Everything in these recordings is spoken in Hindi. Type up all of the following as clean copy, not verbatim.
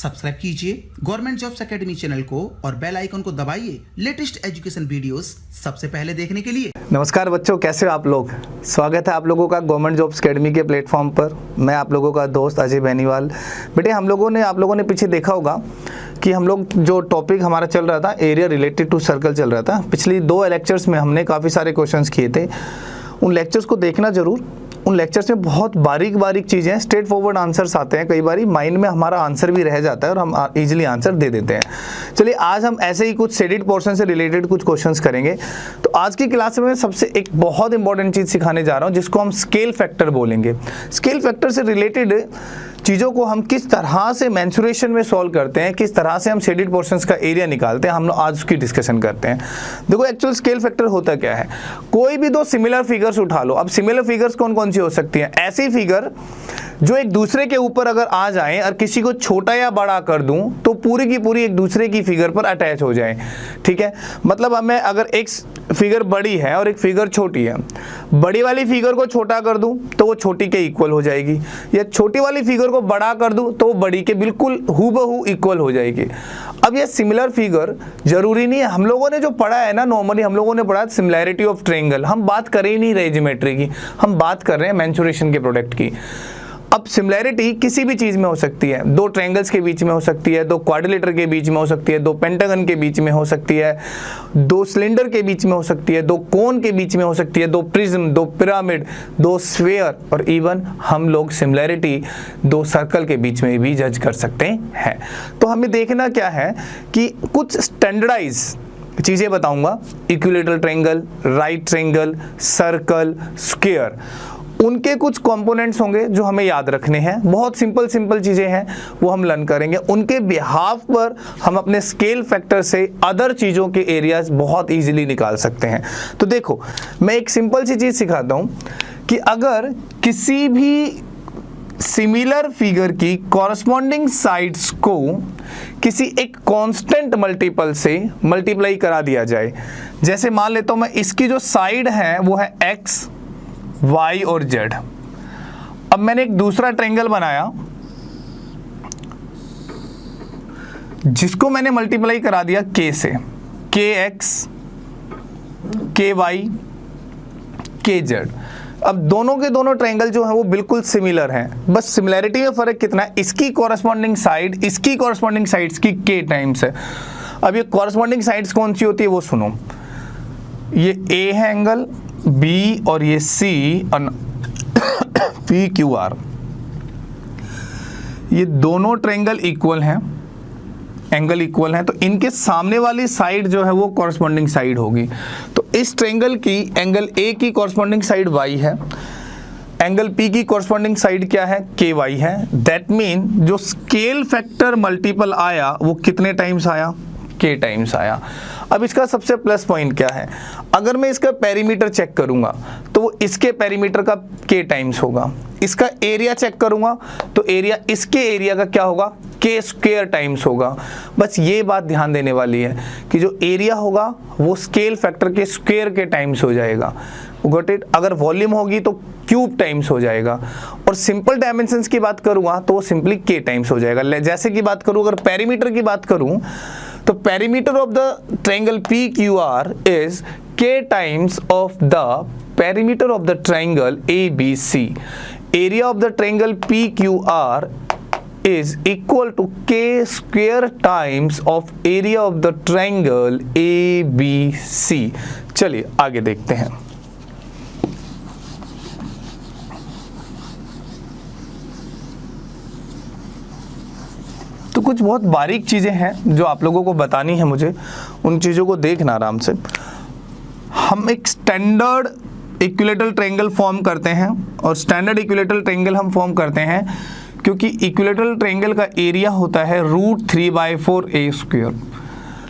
सब्सक्राइब कीजिए गवर्नमेंट जॉब्स एकेडमी चैनल को और बेल आइकन को दबाइए लेटेस्ट एजुकेशन वीडियोस सबसे पहले देखने के लिए। नमस्कार बच्चों, कैसे हो आप लोग। स्वागत है आप लोगों का गवर्नमेंट जॉब्स एकेडमी के प्लेटफॉर्म पर। मैं आप लोगों का दोस्त अजय बेनीवाल। बेटे आप लोगों ने पीछे देखा होगा कि हम लोग जो टॉपिक हमारा चल रहा था एरिया रिलेटेड टू सर्कल चल रहा था। पिछली 2 लेक्चर्स में हमने काफ़ी सारे क्वेश्चंस किए थे। उन लेक्चर्स को देखना जरूर। उन लेक्चर्स में बहुत बारीक चीज़ें, स्ट्रेट फॉरवर्ड आंसर्स आते हैं। कई बार माइंड में हमारा आंसर भी रह जाता है और हम इजीली आंसर दे देते हैं। चलिए आज हम ऐसे ही कुछ शेडेड पोर्शन से रिलेटेड कुछ क्वेश्चंस करेंगे। तो आज की क्लास में सबसे एक बहुत इंपॉर्टेंट चीज़ सिखाने जा रहा हूँ जिसको हम स्केल फैक्टर बोलेंगे। स्केल फैक्टर से रिलेटेड चीज़ों को हम किस तरह से मेंसुरेशन में सॉल्व करते हैं, किस तरह से हम शेडेड पोर्शंस का एरिया निकालते हैं, हम लोग आज उसकी डिस्कशन करते हैं। देखो एक्चुअल स्केल फैक्टर होता क्या है। कोई भी 2 सिमिलर फिगर्स उठा लो। अब सिमिलर फिगर्स कौन कौन सी हो सकती हैं? ऐसी फिगर जो एक दूसरे के ऊपर अगर आ जाएं और किसी को छोटा या बड़ा कर दूं तो पूरी की पूरी एक दूसरे की फिगर पर अटैच हो जाए। ठीक है, मतलब हमें अगर एक फिगर बड़ी है और एक फिगर छोटी है, बड़ी वाली फिगर को छोटा कर दूं तो वो छोटी के इक्वल हो जाएगी, या छोटी वाली फिगर को बड़ा कर दूं तो वो बड़ी के बिल्कुल हूबहू इक्वल हो जाएगी। अब ये सिमिलर फिगर जरूरी नहीं है। हम लोगों ने जो पढ़ा है ना, नॉर्मली हम लोगों ने पढ़ा सिमिलैरिटी ऑफ ट्रायंगल। हम बात कर ही नहीं रहे ज्योमेट्री की, हम बात कर रहे हैं मेंसुरेशन के प्रोडक्ट की। अब सिमिलैरिटी किसी भी चीज में हो सकती है। 2 ट्रायंगल्स के बीच में हो सकती है, 2 क्वाड्रिलेटर के बीच में हो सकती है, 2 पेंटागन के बीच में हो सकती है, 2 सिलेंडर के बीच में हो सकती है, 2 कोन के बीच में हो सकती है, 2 प्रिज्म, 2 पिरामिड, 2 स्फीयर, और इवन हम लोग सिमिलैरिटी 2 सर्कल के बीच में भी जज कर सकते हैं। तो हमें देखना क्या है कि कुछ स्टैंडर्डाइज चीजें बताऊंगा। Equilateral triangle, right triangle, circle, square, उनके कुछ कंपोनेंट्स होंगे जो हमें याद रखने हैं। बहुत सिंपल चीजें हैं, वो हम लर्न करेंगे। उनके बिहाफ पर हम अपने स्केल फैक्टर से अदर चीजों के एरियाज बहुत इजीली निकाल सकते हैं। तो देखो मैं एक सिंपल सी चीज सिखाता हूं कि अगर किसी भी सिमिलर फिगर की कॉरस्पॉन्डिंग साइड्स को किसी एक कांस्टेंट मल्टीपल से मल्टीप्लाई करा दिया जाए, जैसे मान लेता हूं मैं इसकी जो साइड है वो है x, y और z। अब मैंने एक दूसरा ट्रायंगल बनाया जिसको मैंने मल्टीप्लाई करा दिया k से, kx, ky, kz। अब दोनों के दोनों ट्रायंगल जो है वो बिल्कुल सिमिलर हैं, बस सिमिलैरिटी में फर्क कितना है, इसकी कॉरस्पॉन्डिंग साइड इसकी कॉरस्पॉन्डिंग साइड्स की k टाइम्स है। अब ये कॉरस्पॉन्डिंग साइड्स कौन सी होती है वो सुनो। ये a है एंगल, B और ये C और PQR, ये दोनों ट्रायंगल इक्वल हैं, एंगल इक्वल हैं, तो इनके सामने वाली साइड जो है वो कॉरस्पॉन्डिंग साइड होगी। तो इस ट्रायंगल की एंगल A की कॉरस्पॉन्डिंग साइड y है, एंगल P की कॉरस्पॉन्डिंग साइड क्या है, KY है। दैट मीन जो स्केल फैक्टर मल्टीपल आया वो कितने टाइम्स आया, k टाइम्स आया। अब इसका सबसे प्लस पॉइंट क्या है, अगर मैं इसका पेरीमीटर चेक करूंगा तो वो इसके पेरीमीटर का k टाइम्स होगा। इसका एरिया चेक करूंगा तो एरिया इसके एरिया का क्या होगा, k स्क्वायर टाइम्स होगा। बस ये बात ध्यान देने वाली है कि जो एरिया होगा वो स्केल फैक्टर के स्क्वायर के टाइम्स हो जाएगा। Got it. अगर वॉल्यूम होगी तो क्यूब टाइम्स हो जाएगा, और सिंपल डायमेंशंस की बात करूंगा तो वो सिंपली k टाइम्स हो जाएगा। जैसे कि बात करूं, अगर पेरीमीटर की बात करूं तो perimeter of the triangle PQR is k times of the perimeter of the triangle ABC। Area of the triangle PQR is equal to k square times of area of the triangle ABC। चलिए आगे देखते हैं। तो कुछ बहुत बारीक चीजें हैं जो आप लोगों को बतानी है मुझे, उन चीजों को देखना आराम से। हम एक स्टैंडर्ड इक्विलैटरल ट्रायंगल फॉर्म करते हैं, और स्टैंडर्ड इक्विलैटरल ट्रायंगल हम फॉर्म करते हैं क्योंकि इक्विलैटरल ट्रायंगल का एरिया होता है √3/4a²।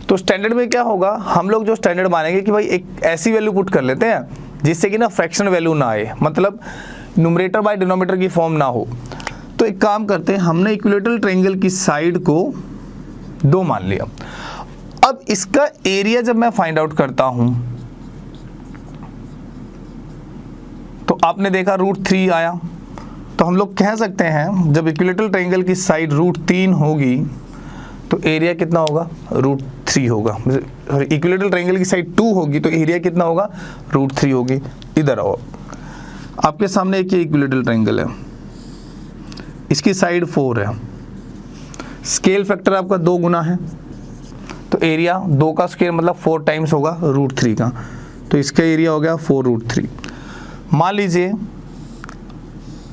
तो स्टैंडर्ड में क्या होगा, हम लोग जो स्टैंडर्ड मानेंगे कि भाई एक ऐसी वैल्यू पुट कर लेते हैं जिससे कि ना फ्रैक्शन वैल्यू ना आए, मतलब न्यूमरेटर बाय डिनोमिनेटर की फॉर्म ना हो। तो एक काम करते हैं, हमने इक्विलैटरल ट्रायंगल की साइड को 2 मान लिया। अब इसका एरिया जब मैं फाइंड आउट करता हूं तो आपने देखा √3 आया, तो हम लोग कह सकते हैं जब इक्विलैटरल ट्रायंगल की साइड √3 होगी तो एरिया कितना होगा, √3 होगा। इक्विलेटरल ट्रायंगल की साइड 2 होगी तो एरिया कितना होगा, √3 होगी। इधर आओ, आपके सामने एक ये इक्विलेटरल ट्रायंगल है, इसकी साइड 4 है, स्केल फैक्टर आपका 2 गुना है, तो एरिया 2 का स्केल मतलब 4 टाइम्स होगा √3 का, तो इसका एरिया हो गया 4√3। मान लीजिए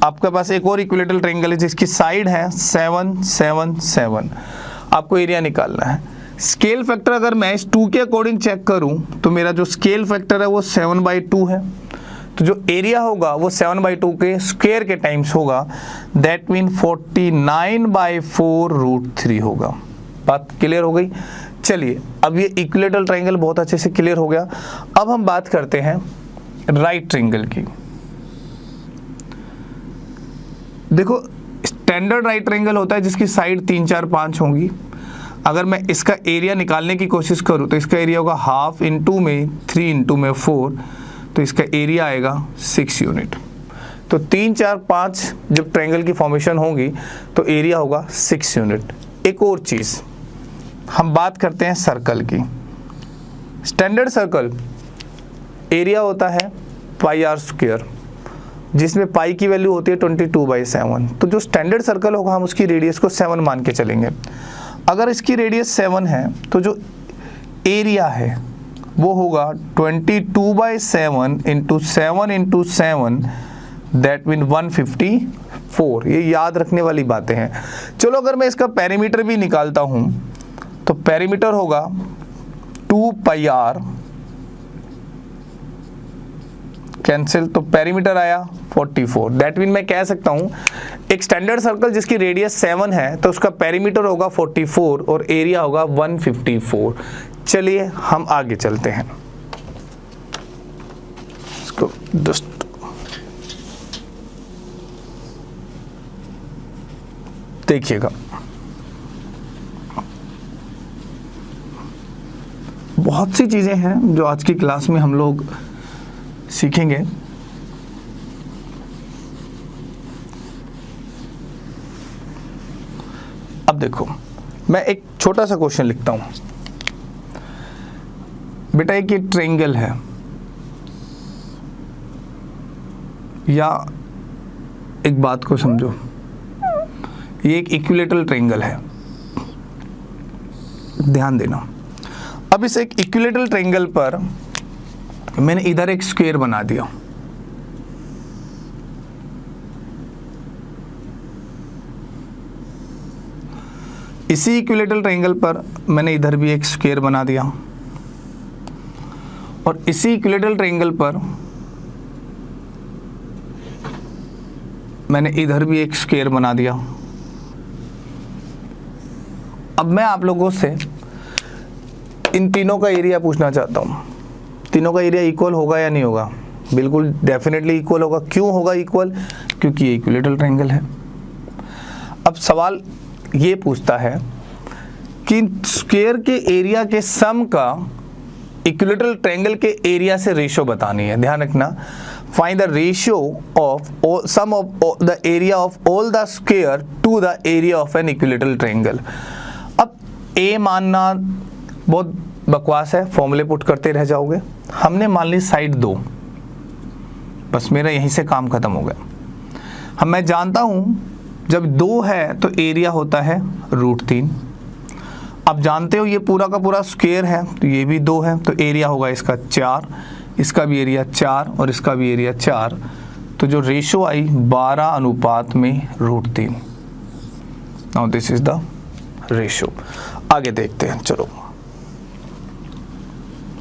आपके पास एक और इक्विलेटरल ट्रायंगल है जिसकी साइड है 7, 7, 7, आपको एरिया निकालना है। स्केल फैक्टर अगर मैं इस 2 के अकॉर्डिंग चेक करूं तो मेरा जो स्केल फैक्टर है वो 7/2 है, तो जो एरिया होगा वो 7/2 के स्क्वायर के टाइम्स होगा, दैट मीन 49/4√3 होगा। बात क्लियर हो गई। चलिए अब ये इक्विलेटरल ट्रायंगल बहुत अच्छे से क्लियर हो गया। अब हम बात करते हैं राइट ट्रायंगल की। देखो स्टैंडर्ड राइट ट्रायंगल होता है जिसकी साइड 3, 4, 5 होंगी। अगर मैं इसका एरिया निकालने की कोशिश करूं तो इसका एरिया होगा हाफ इंटू में 3 इंटू में 4, तो इसका एरिया आएगा 6 यूनिट। तो 3, 4, 5 जब ट्रायंगल की फॉर्मेशन होगी तो एरिया होगा 6 यूनिट। एक और चीज़ हम बात करते हैं सर्कल की। स्टैंडर्ड सर्कल एरिया होता है πr², जिसमें पाई की वैल्यू होती है 22/7। तो जो स्टैंडर्ड सर्कल होगा हम उसकी रेडियस को 7 मान के चलेंगे। अगर इसकी रेडियस 7 है तो जो एरिया है वो होगा 22/7 इंटू 7 इंटू 7, दैट मीन 154। ये याद रखने वाली बातें हैं। चलो अगर मैं इसका पेरीमीटर भी निकालता हूँ तो पेरीमीटर होगा 2πr, कैंसिल, तो पेरीमीटर आया 44। दैट मीन मैं कह सकता हूँ एक स्टैंडर्ड सर्कल जिसकी रेडियस 7 है तो उसका पेरीमीटर होगा 44 और एरिया होगा 154। चलिए हम आगे चलते हैं। इसको जस्ट देखिएगा, बहुत सी चीजें हैं जो आज की क्लास में हम लोग सीखेंगे। अब देखो मैं एक छोटा सा क्वेश्चन लिखता हूं। बेटा एक ये ट्रायंगल है, या एक बात को समझो, ये एक इक्विलेटरल ट्रायंगल है, ध्यान देना। अब इस एक इक्विलेटरल ट्रायंगल पर मैंने इधर एक स्क्वायर बना दिया, इसी इक्विलेटरल ट्रायंगल पर मैंने इधर भी एक स्क्वायर बना दिया, और इसी इक्विलेटरल ट्रायंगल पर मैंने इधर भी एक स्क्वायर बना दिया। अब मैं आप लोगों से इन तीनों का एरिया पूछना चाहता हूं। तीनों का एरिया इक्वल होगा या नहीं होगा? बिल्कुल डेफिनेटली इक्वल होगा। क्यों होगा इक्वल? क्योंकि ये इक्विलेटरल ट्रायंगल है। अब सवाल ये पूछता है कि स्क्वायर के एरिया के सम का इक्विलेटरल ट्रायंगल के एरिया से रेशियो बतानी है। ध्यान रखना, find the ratio of sum of the area of all the square to the area of an equilateral triangle. अब ए मानना बहुत बकवास है, फॉर्मूले पुट करते रह जाओगे। हमने मान ली साइड 2, बस मेरा यहीं से काम खत्म हो गया। मैं जानता हूं जब 2 है तो एरिया होता है √3। अब जानते हो ये पूरा का पूरा स्क्वायर है तो ये भी 2 है, तो एरिया होगा इसका 4, इसका भी एरिया 4 और इसका भी एरिया 4। तो जो ratio I 12:√3। Now this is the ratio. आगे देखते हैं, चलो।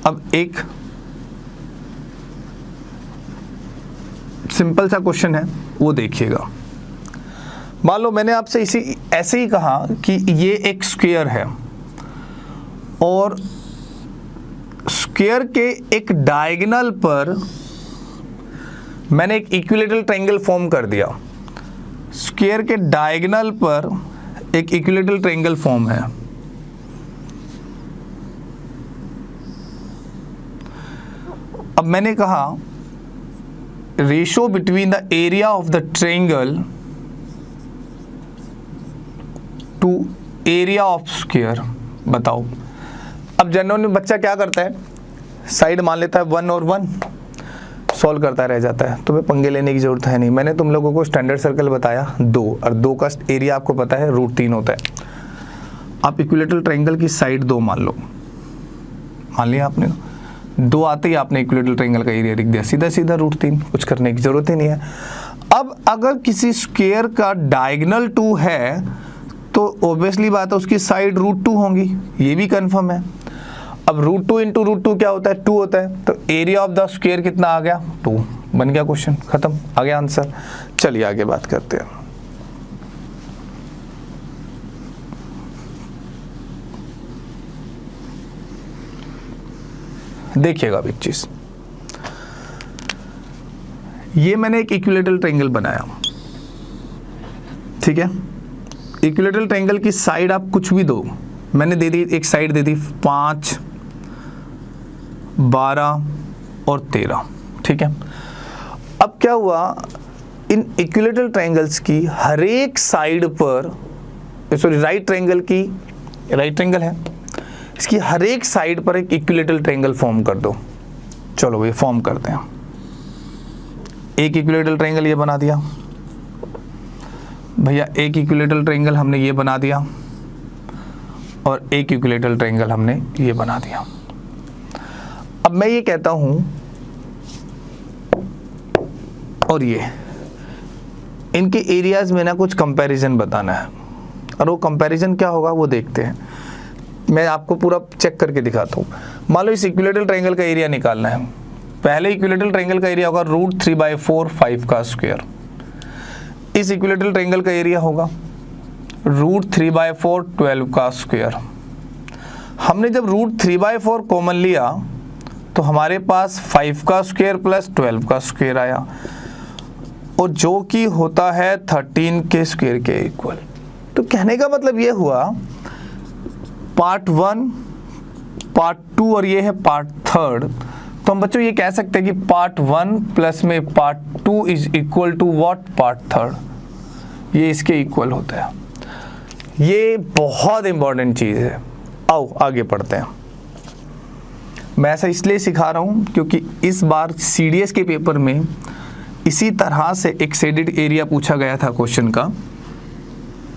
अब एक सिंपल सा क्वेश्चन है, वो देखिएगा। मान लो मैंने आपसे ऐसे ही कहा कि ये एक स्क्वायर है और स्क्वायर के एक डायगोनल पर मैंने एक इक्विलेटरल ट्रायंगल फॉर्म कर दिया। स्क्वायर के डायगोनल पर एक इक्विलेटरल ट्रायंगल फॉर्म है। अब मैंने कहा ratio between the area of the triangle to area of square बताओ। अब जनरल में बच्चा क्या करता है, साइड मान लेता है 1 और 1, सॉल्व करता रह जाता है। तुम्हें पंगे लेने की जरूरत है नहीं। मैंने तुम लोगों को स्टैंडर्ड सर्कल बताया 2, और 2 का एरिया आपको पता है √3 होता है। आप इक्विलेटरल ट्रायंगल की साइड 2 मान लो, मान लिया आपने, 2 आते ही आपने इक्विलेटरल ट्रायंगल का एरिया लिख दिया, सीधा सीधा √3, कुछ करने की जरूरत ही नहीं है। अब अगर किसी स्क्वायर का डायगोनल 2 है तो ऑब्वियसली बात है उसकी साइड √2 होंगी, ये भी कंफर्म है। अब √2 इंटू √2 क्या होता है, 2 होता है, तो एरिया ऑफ द स्क्वायर कितना आ गया, 2, बन गया क्वेश्चन, खत्म, आ गया आंसर। चलिए आगे बात करते हैं। देखिएगा अब एक चीज, ये मैंने एक इक्विलेटरल ट्रायंगल बनाया, ठीक है। इक्विलेटरल ट्रायंगल की साइड आप कुछ भी दो, मैंने दे दी, एक साइड दे दी 5, 12 और 13, ठीक है। अब क्या हुआ, इन इक्विलेटरल ट्रायंगल्स की हर एक साइड पर, सॉरी राइट ट्रायंगल की, राइट ट्रायंगल है, इसकी हर एक साइड पर एक इक्विलेटरल ट्रायंगल फॉर्म कर दो। चलो भाई फॉर्म करते हैं। एक इक्विलेटरल ट्रायंगल ये बना दिया भैया, एक इक्विलेटरल ट्रायंगल हमने ये बना दिया, और एक इक्विलेटरल ट्रायंगल हमने ये बना दिया। अब मैं ये कहता हूं, और ये इनके एरियाज में ना कुछ कंपैरिजन बताना है, और वो कंपैरिजन क्या होगा वो देखते हैं। मैं आपको पूरा चेक करके दिखाता हूं। मान लो इस इक्विलेटरल ट्रायंगल का एरिया निकालना है। पहले इक्विलेटरल ट्रायंगल का एरिया होगा √3/4 5 का स्क्वायर। इस इक्विलेटरल ट्रायंगल का एरिया होगा √3/4 12 का स्क्वायर। हमने जब √3/4 कॉमन लिया तो हमारे पास 5 का स्क्वायर प्लस 12 का स्क्वायर आया, और जो कि होता है 13 के स्क्वायर के इक्वल। तो कहने का मतलब ये हुआ, पार्ट 1, पार्ट 2 और ये है पार्ट 3। तो हम बच्चों ये कह सकते हैं कि पार्ट 1 प्लस में part 2 is equal to what, part 3, ये इसके इक्वल होता है। ये बहुत इंपॉर्टेंट चीज़ है। आओ आगे पढ़ते हैं। मैं ऐसा इसलिए सिखा रहा हूँ क्योंकि इस बार CDS के पेपर में इसी तरह से एक शेडेड एरिया पूछा गया था क्वेश्चन का,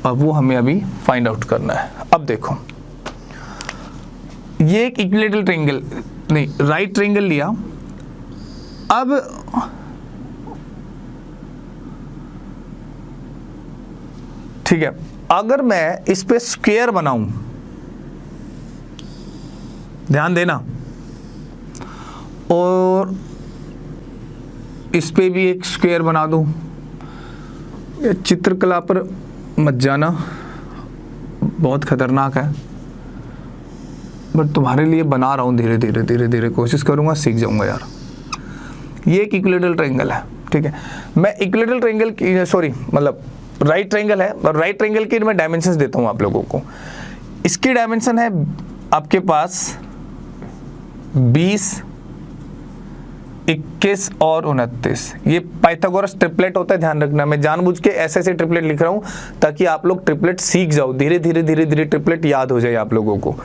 और वो हमें अभी फाइंड आउट करना है। अब देखो, ये एक इक्विलेटरल ट्रायंगल, नहीं राइट ट्रायंगल लिया। अब ठीक है, अगर मैं इस पे स्क्वायर बनाऊं, ध्यान देना, और इस पे भी एक स्क्वायर बना दूं, ये चित्रकला पर मत जाना, बहुत खतरनाक है, बट तुम्हारे लिए बना रहा हूँ, धीरे धीरे धीरे धीरे कोशिश करूँगा, सीख जाऊँगा यार। ये एक इक्विलेटरल ट्रायंगल है, ठीक है। मैं इक्विलेटरल ट्रायंगल की, सॉरी मतलब राइट ट्रायंगल है, और राइट ट्रायंगल की मैं डायमेंशंस देता हूँ आप लोगों को। इसकी डायमेंशन है आपके पास 20, 21 और 29। ये पाइथागोरस ट्रिपलेट होता है, ध्यान रखना। मैं जानबूझ के ऐसे ऐसे ट्रिपलेट लिख रहा हूँ ताकि आप लोग ट्रिपलेट सीख जाओ, धीरे धीरे धीरे धीरे ट्रिपलेट याद हो जाए आप लोगों को।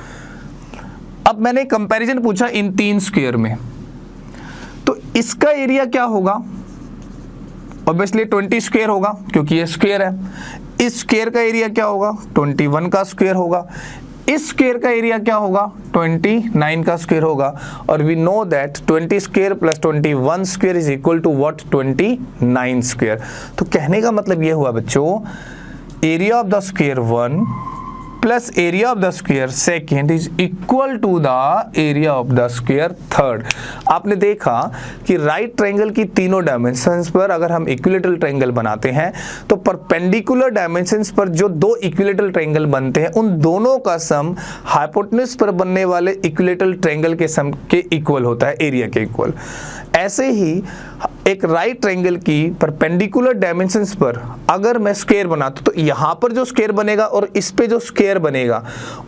अब मैंने कंपैरिजन पूछा इन 3 स्क्वायर में, तो इसका एरिया क्या होगा, ऑब्वियसली 20 स्क्वायर होगा क्योंकि ये स्क्वायर है। इस स्क्वायर का एरिया क्या होगा, 21 का स्क्वायर होगा। इस स्क्वायर का एरिया क्या होगा, 29 का स्क्वायर होगा। और we know that 20 square plus 21 square is equal to what, 29 square. तो कहने का मतलब ये हुआ बच्चों, area of the square 1 plus area of the square second is equal to the area of the square third. आपने देखा कि राइट ट्रायंगल की तीनों डायमेंशंस पर अगर हम इक्विलेटरल ट्रायंगल बनाते हैं तो परपेंडिकुलर डायमेंशंस पर जो 2 इक्विलेटरल ट्रायंगल बनते हैं उन दोनों का सम हाइपोटेन्यूज पर बनने वाले इक्विलेटरल ट्रायंगल के सम के इक्वल होता है, एरिया के इक्वल। ऐसे ही एक राइट ट्रायंगल की परपेंडिकुलर डायमेंशंस पर अगर मैं स्क्वायर बनाता तो यहाँ पर जो स्क्वायर बनेगा और इस पे जो स्क्वायर बनेगा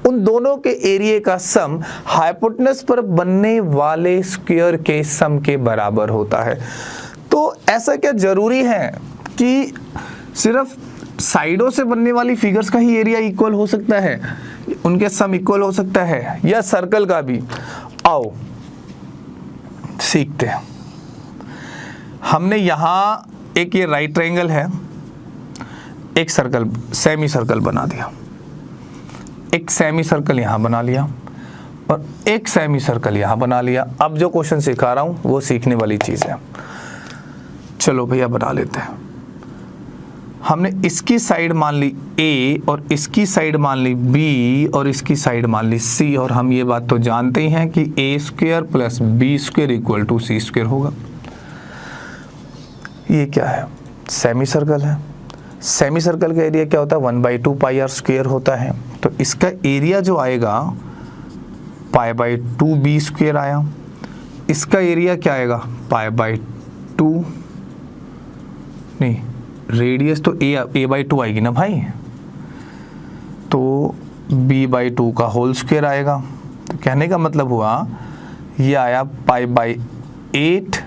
उन दोनों के एरिया का सम हाइपोटेन्यूज पर बनने वाले स्क्वायर के सम के बराबर होता है। तो ऐसा क्या जरूरी है कि सिर्फ साइडों से बनने वाली फिगर्स का ही एरिया इक्वल हो सकता है, उनके सम इक्वल हो सकता है, या सर्कल का भी। आओ सीखते हैं। हमने यहाँ एक ये राइट ट्रायंगल है, एक सर्कल सेमी सर्कल बना दिया, एक सेमी सर्कल यहाँ बना लिया और एक सेमी सर्कल यहाँ बना लिया। अब जो क्वेश्चन सिखा रहा हूँ वो सीखने वाली चीज़ है। चलो भैया बना लेते हैं। हमने इसकी साइड मान ली A और इसकी साइड मान ली B और इसकी साइड मान ली C, और हम ये बात तो जानते ही हैं कि A² plus B² equal to C² होगा। ये क्या है? सेमी सर्कल है। सेमी सर्कल का एरिया क्या होता है? 1/2 πr² होता है। तो इसका एरिया जो आएगा π/2 B² आया। इसका एरिया क्या आएगा? π/2 नहीं, रेडियस तो a/2 आएगी ना भाई, तो b/2 का होल स्क्वायर आएगा। तो कहने का मतलब हुआ ये आया π/8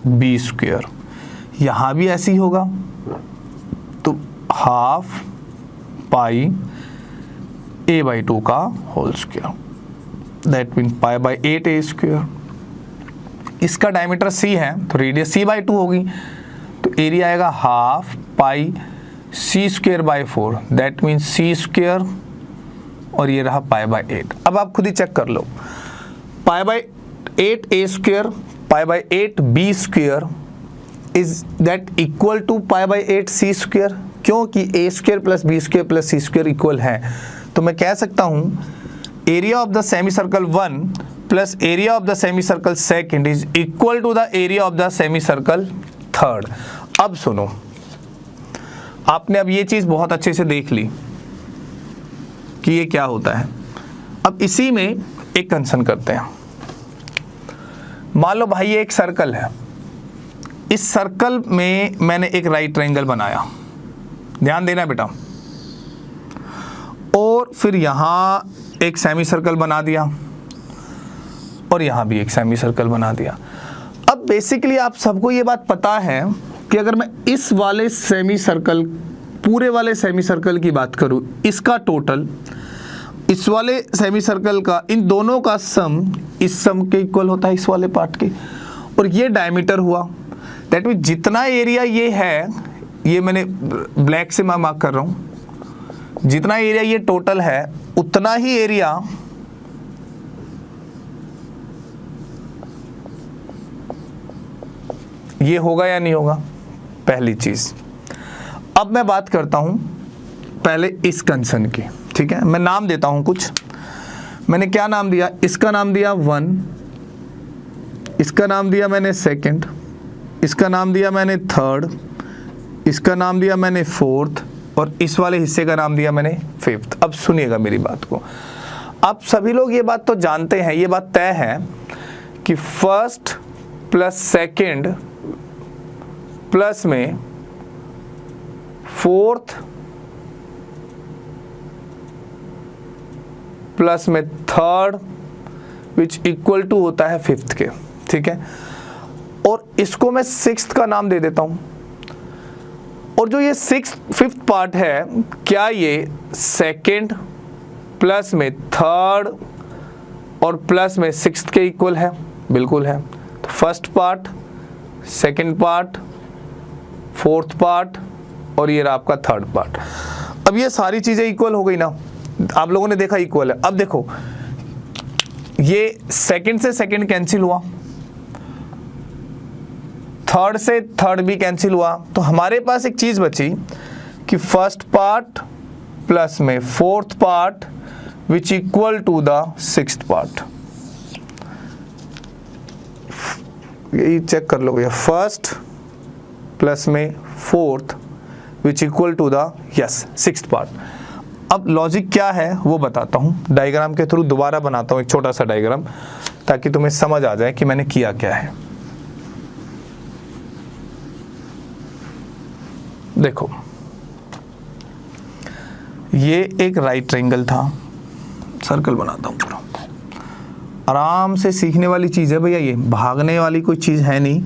b²। यहाँ भी ऐसे ही होगा, तो हाफ पाई a/2 का whole square, that mean π/8 a²। इसका डायमीटर c है तो रेडियस c/2 होगी, तो एरिया आएगा half pi c²/4, that mean c², और ये रहा π/8। अब आप खुद ही चेक कर लो, π/8 a² π/8 b² is that equal to π/8 c², क्योंकि a² plus b² plus c² equal है। तो मैं कह सकता हूँ area of the semi circle 1 plus area of the semi circle 2 is equal to the area of the semi circle 3। अब सुनो, आपने अब ये चीज बहुत अच्छे से देख ली कि ये क्या होता है। अब इसी में एक कंसर्न करते हैं। मान लो भाई ये एक सर्कल है, इस सर्कल में मैंने एक राइट ट्रायंगल बनाया, ध्यान देना बेटा, और फिर यहां एक सेमी सर्कल बना दिया और यहां भी एक सेमी सर्कल बना दिया। अब बेसिकली आप सबको ये बात पता है कि अगर मैं इस वाले सेमी सर्कल, पूरे वाले सेमी सर्कल की बात करूं, इसका टोटल इस वाले सेमी सर्कल का, इन दोनों का सम इस सम के इक्वल होता है, इस वाले पार्ट के, और ये डायमीटर हुआ। दैट मीन जितना एरिया ये है, ये मैंने ब्लैक से मैं मार्क कर रहा हूं, जितना एरिया ये टोटल है उतना ही एरिया ये होगा या नहीं होगा, पहली चीज। अब मैं बात करता हूं पहले इस कंसर्न की, ठीक है। मैं नाम देता हूं कुछ। मैंने क्या नाम दिया? इसका नाम दिया 1, इसका नाम दिया मैंने 2, इसका नाम दिया मैंने 3, इसका नाम दिया मैंने 4th, और इस वाले हिस्से का नाम दिया मैंने 5th। अब सुनिएगा मेरी बात को। आप सभी लोग ये बात तो जानते हैं, ये बात तय है कि फर्स्ट प्लस सेकंड प्लस में 4th प्लस में 3rd विच इक्वल टू होता है 5th के, ठीक है। और इसको मैं 6th का नाम दे देता हूं। और जो ये 5th पार्ट है, क्या ये 2nd प्लस में 3rd और प्लस में 6th के इक्वल है? बिल्कुल है। तो first part, second part, 4th part, और ये रहा आपका 3rd पार्ट। अब ये सारी चीजें इक्वल हो गई ना, आप लोगों ने देखा इक्वल है। अब देखो, ये सेकंड से सेकंड कैंसिल हुआ, 3rd से 3rd भी कैंसिल हुआ, तो हमारे पास एक चीज बची कि फर्स्ट पार्ट प्लस में 4th part which equal to the 6th part. यही चेक कर लो भैया, फर्स्ट प्लस में 4th which equal to the 6th part. अब लॉजिक क्या है वो बताता हूं, डायग्राम के थ्रू दोबारा बनाता हूं एक छोटा सा डायग्राम, ताकि तुम्हें समझ आ जाए कि मैंने किया क्या है। देखो, ये एक राइट ट्रायंगल था, सर्कल बनाता हूं पूरा। आराम से सीखने वाली चीज है भैया, ये भागने वाली कोई चीज है नहीं,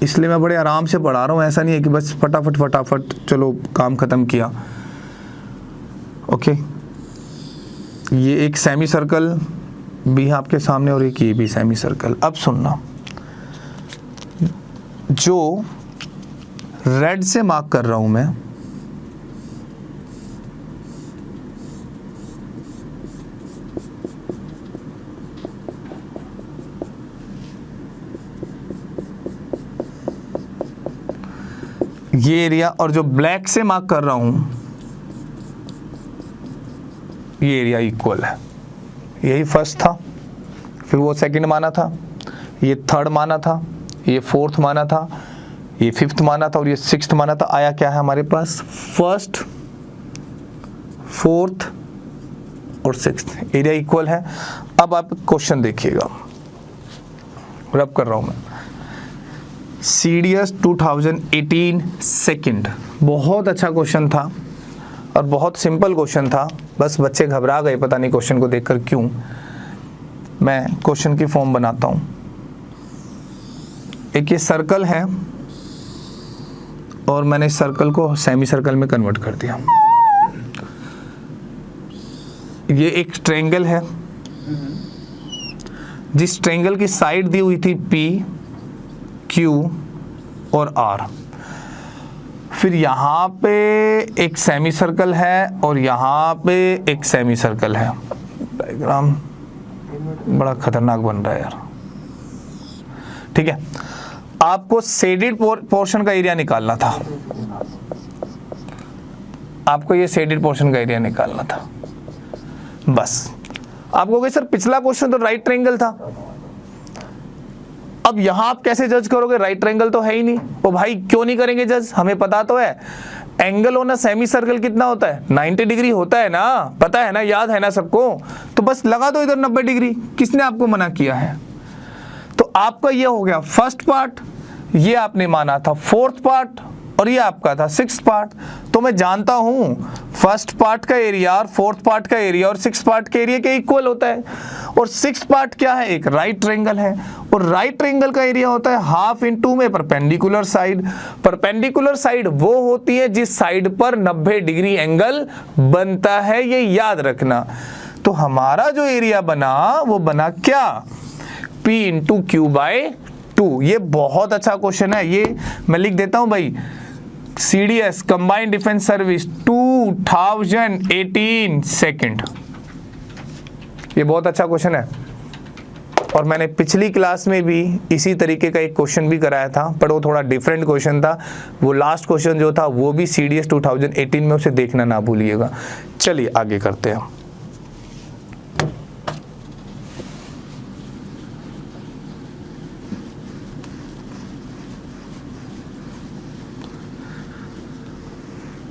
इसलिए मैं बड़े आराम से पढ़ा रहा हूँ, ऐसा नहीं है कि बस फटाफट फटाफट चलो काम ख़त्म किया। ओके, ये एक सेमी सर्कल भी है आपके सामने और एक ये भी सेमी सर्कल। अब सुनना, जो रेड से मार्क कर रहा हूँ मैं, ये एरिया, और जो ब्लैक से मार्क कर रहा हूं ये एरिया इक्वल है। यही फर्स्ट था, फिर वो सेकंड माना था, ये थर्ड माना था, ये फोर्थ माना था, ये फिफ्थ माना था और ये सिक्स्थ माना था। आया क्या है हमारे पास? फर्स्ट, फोर्थ और सिक्स्थ, एरिया इक्वल है। अब आप क्वेश्चन देखिएगा, रब कर रहा हूं मैं। CDS 2018 सेकंड, बहुत अच्छा क्वेश्चन था और बहुत सिंपल क्वेश्चन था, बस बच्चे घबरा गए पता नहीं क्वेश्चन को देखकर क्यों। मैं क्वेश्चन की फॉर्म बनाता हूं। एक ये सर्कल है और मैंने इस सर्कल को सेमी सर्कल में कन्वर्ट कर दिया। ये एक ट्रायंगल है, जिस ट्रायंगल की साइड दी हुई थी P, Q और R। फिर यहाँ पे एक सेमी सर्कल है और यहाँ पे एक सेमी सर्कल है। डायग्राम बड़ा खतरनाक बन रहा है यार। ठीक है, आपको शेडेड पोर्शन का एरिया निकालना था, आपको ये शेडेड पोर्शन का एरिया निकालना था बस। आप कहोगे सर पिछला क्वेश्चन तो राइट ट्रायंगल था, अब यहां आप कैसे जज करोगे? राइट ट्रायंगल तो है ही नहीं। ओ भाई क्यों नहीं करेंगे जज? हमें पता तो है angle on a semi circle कितना होता है, 90 डिग्री होता है ना, पता है ना, याद है ना सबको। तो बस लगा दो इधर 90 डिग्री, किसने आपको मना किया है? तो आपका ये हो गया फर्स्ट पार्ट, ये आपने माना था फोर्थ पार्ट और ये आपका था सिक्स्थ पार्ट। तो मैं जानता हूं फर्स्ट पार्ट का एरिया और फोर्थ पार्ट का एरिया और सिक्स्थ पार्ट के एरिया के इक्वल होता है। और सिक्स्थ पार्ट क्या है? एक राइट ट्रायंगल है और राइट ट्रायंगल का एरिया होता है हाफ इंटू में परपेंडिकुलर साइड। परपेंडिकुलर साइड वो होती है जिस साइड पर 90 डिग्री एंगल बनता है, ये याद रखना। तो हमारा जो एरिया बना वो बना क्या? P into Q by 2। ये बहुत अच्छा क्वेश्चन है, ये मैं लिख देता हूं भाई। CDS combined defence service 2018 second, ये बहुत अच्छा क्वेश्चन है। और मैंने पिछली क्लास में भी इसी तरीके का एक क्वेश्चन भी कराया था, पर वो थोड़ा डिफरेंट क्वेश्चन था। वो लास्ट क्वेश्चन जो था वो भी CDS 2018 में, उसे देखना ना भूलिएगा। चलिए आगे करते हैं।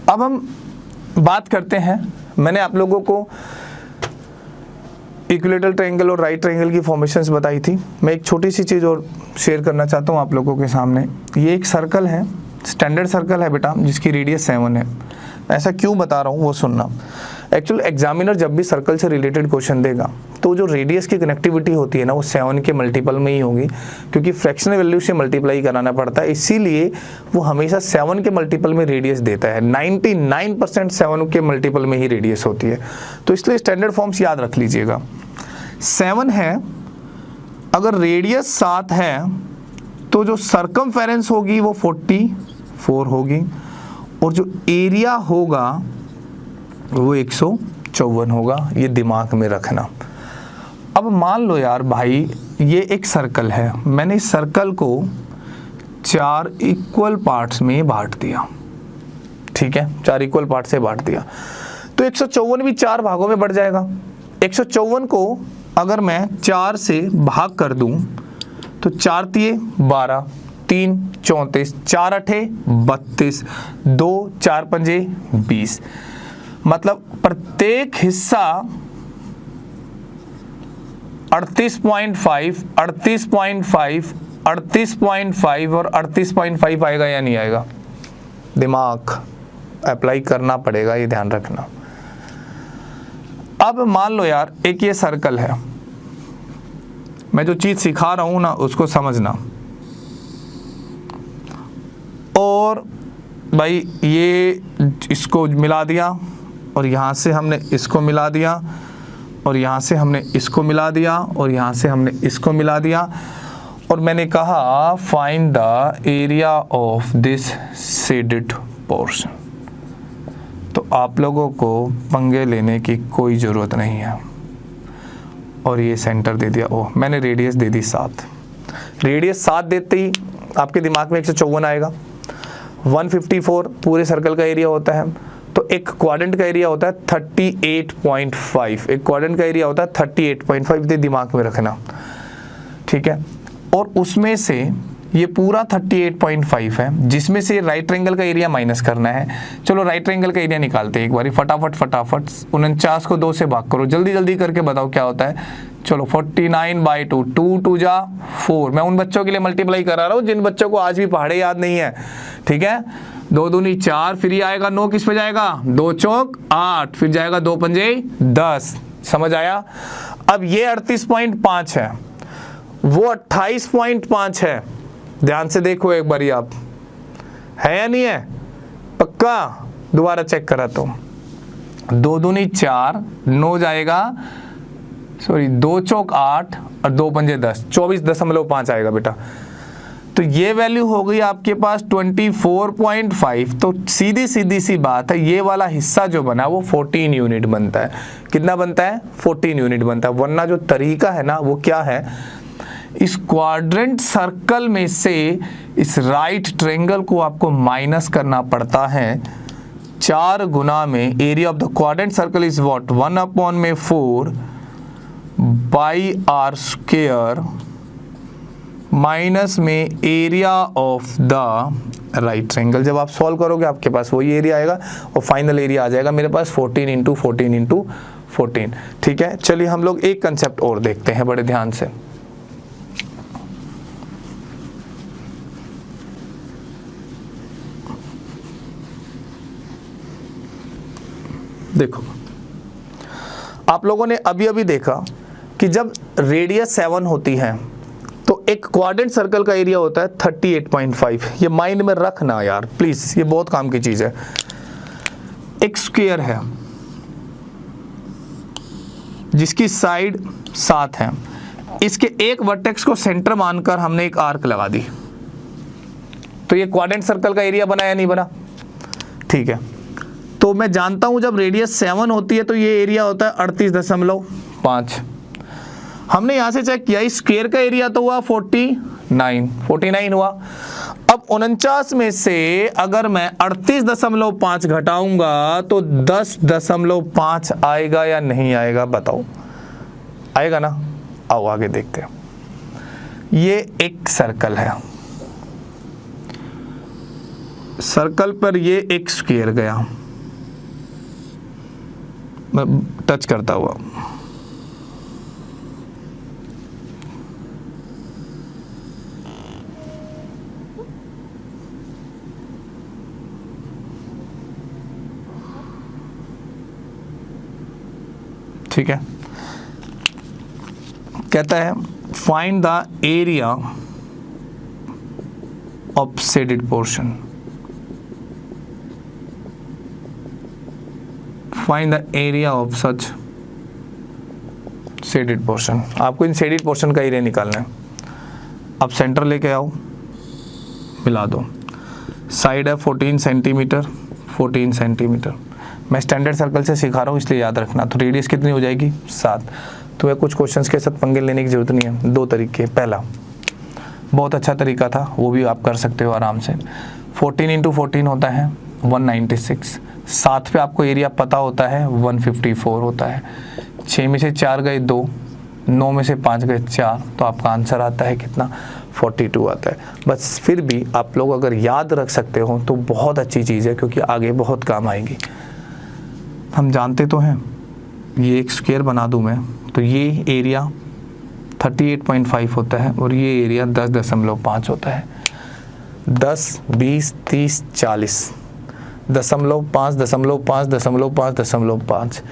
अब हम बात करते हैं, मैंने आप लोगों को इक्विलेटरल ट्रायंगल और राइट ट्रायंगल की फॉर्मेशंस बताई थी। मैं एक छोटी सी चीज़ और शेयर करना चाहता हूँ आप लोगों के सामने। ये एक सर्कल है, स्टैंडर्ड सर्कल है बेटा, जिसकी रेडियस 7 है। ऐसा क्यों बता रहा हूँ वो सुनना। एक्चुअल एग्जामिनर जब भी सर्कल से रिलेटेड क्वेश्चन देगा तो जो रेडियस की कनेक्टिविटी होती है ना, वो 7 के मल्टीपल में ही होगी, क्योंकि फ्रैक्शनल वैल्यू से मल्टीप्लाई कराना पड़ता है, इसीलिए वो हमेशा 7 के मल्टीपल में रेडियस देता है। 99% 7 के मल्टीपल में ही रेडियस होती है। तो इसलिए स्टैंडर्ड फॉर्म्स याद रख लीजिएगा। 7 है, अगर रेडियस 7 है तो जो सर्कमफेरेंस होगी वो 44 होगी और जो एरिया होगा वो 154 होगा। ये दिमाग में रखना। अब मान लो यार भाई, ये एक सर्कल है, मैंने इस सर्कल को 4 इक्वल पार्ट्स में बांट दिया। ठीक है, 4 इक्वल पार्ट से बांट दिया तो 154 भी 4 भागों में बढ़ जाएगा। 154 को अगर मैं 4 से भाग कर दूं तो 4 तिये 12, 3 34, 4 अठे 32, 2 4 पंजे 20। मतलब प्रत्येक हिस्सा 38.5, 38.5, 38.5 और 38.5 आएगा या नहीं आएगा? दिमाग अप्लाई करना पड़ेगा, ये ध्यान रखना। अब मान लो यार एक ये सर्कल है, मैं जो चीज सिखा रहा हूं ना उसको समझना। और भाई ये इसको मिला दिया और यहाँ से हमने इसको मिला दिया और यहाँ से हमने इसको मिला दिया और यहाँ से हमने इसको मिला दिया और मैंने कहा find the area of this shaded portion. तो आप लोगों को पंगे लेने की कोई ज़रूरत नहीं है। और ये सेंटर दे दिया, ओह मैंने रेडियस दे दी 7। रेडियस 7 देते ही आपके दिमाग में 154 आएगा। 154 पूरे सर्कल का एरिया होता है, तो एक क्वाड्रेंट का एरिया होता है 38.5। एक क्वाड्रेंट का एरिया होता है 38.5, ये दिमाग में रखना, ठीक है। और उसमें से ये पूरा 38.5 है, जिसमें से राइट ट्रायंगल का एरिया माइनस करना है। चलो राइट ट्रायंगल का एरिया निकालते हैं एक बारी फटाफट। 49 को 2 से भाग करो, जल्दी जल्दी करके बताओ क्या होता है। चलो 49/2, 2 2 जा 4। मैं उन बच्चों के लिए मल्टीप्लाई करा रहा हूँ जिन बच्चों को आज भी पहाड़े याद नहीं है, ठीक है। 2 दूनी 4, फिर ये आएगा 9, किस पे जाएगा 2 चौक 8, फिर जाएगा 2 पंजे 10। समझ आया। अब ये 38.5 है, वो 28.5 है। ध्यान से देखो एक बारी आप, है या नहीं है, पक्का दोबारा चेक करा तो 2 दूनी 4, 9 जाएगा, सॉरी 2 चौक 8 और 2 पंजे 10, 24.5 आएगा बेटा। तो ये वैल्यू हो गई आपके पास 24.5। तो सीधी सीधी सी बात है, ये वाला हिस्सा जो बना वो 14 यूनिट बनता है। कितना बनता है 14 यूनिट बनता है। वरना जो तरीका है ना वो क्या है, इस क्वाड्रेंट सर्कल में से इस राइट ट्रायंगल को आपको माइनस करना पड़ता है 4 गुना में area of the quadrant circle is what 1/4 by r square minus में area of the right triangle. जब आप सॉल्व करोगे आपके पास वही एरिया आएगा और फाइनल एरिया आ जाएगा मेरे पास 14 × 14 × 14। ठीक है, चलिए हम लोग एक कंसेप्ट और देखते हैं बड़े ध्यान से। देखो आप लोगों ने अभी अभी देखा कि जब रेडियस 7 होती है तो एक क्वाड्रेंट सर्कल का एरिया होता है 38.5। ये माइंड में रखना यार प्लीज, ये बहुत काम की चीज है। एक स्क्वायर है जिसकी साइड 7 है, इसके एक वर्टेक्स को सेंटर मानकर हमने एक आर्क लगा दी, तो ये क्वाड्रेंट सर्कल का एरिया बना या नहीं बना। ठीक है, तो मैं जानता हूं जब रेडियस 7 होती है तो ये एरिया होता है 38.5। हमने यहां से चेक किया, इस स्क्वायर का एरिया तो हुआ 49 हुआ। अब 49 में से अगर मैं 38.5 घटाऊंगा तो 10.5 आएगा या नहीं आएगा, बताओ आएगा ना। आओ आगे देखते हैं। ये एक सर्कल है, सर्कल पर ये एक स्क्वायर गया, मैं टच करता हुआ, ठीक है। कहता है find the area of shaded portion, find the area of such shaded portion. आपको इन शेडेड पोर्शन का एरिया निकालना है। अब सेंटर लेके आओ, मिला दो, साइड है 14 सेंटीमीटर 14 सेंटीमीटर। मैं स्टैंडर्ड सर्कल से सिखा रहा हूँ इसलिए याद रखना। तो रेडियस कितनी हो जाएगी 7। तो ये कुछ क्वेश्चंस के साथ पंगे लेने की जरूरत नहीं है। 2 तरीके, पहला बहुत अच्छा तरीका था, वो भी आप कर सकते हो आराम से। 14 × 14 होता है 196। 7 पे आपको एरिया पता होता है 154 होता है। 6 में से 4 गए 2, 9 में से 5 गए 4, तो आपका आंसर आता है कितना 42 आता है। बस फिर भी आप लोग अगर याद रख सकते हो तो बहुत अच्छी चीज़ है, क्योंकि आगे बहुत काम आएगी। हम जानते तो हैं, ये एक स्क्वायर बना दूं मैं तो ये एरिया 38.5 होता है और ये एरिया 10.5 होता है। 10 20 30 40 0.5 0.5 0.5 0.5।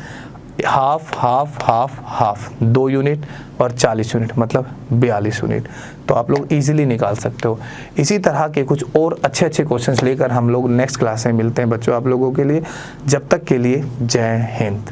Half half half half 2 unit और 40 यूनिट मतलब 42 यूनिट। तो आप लोग इजीली निकाल सकते हो। इसी तरह के कुछ और अच्छे अच्छे क्वेश्चंस लेकर हम लोग नेक्स्ट क्लास में मिलते हैं बच्चों आप लोगों के लिए। जब तक के लिए जय हिंद।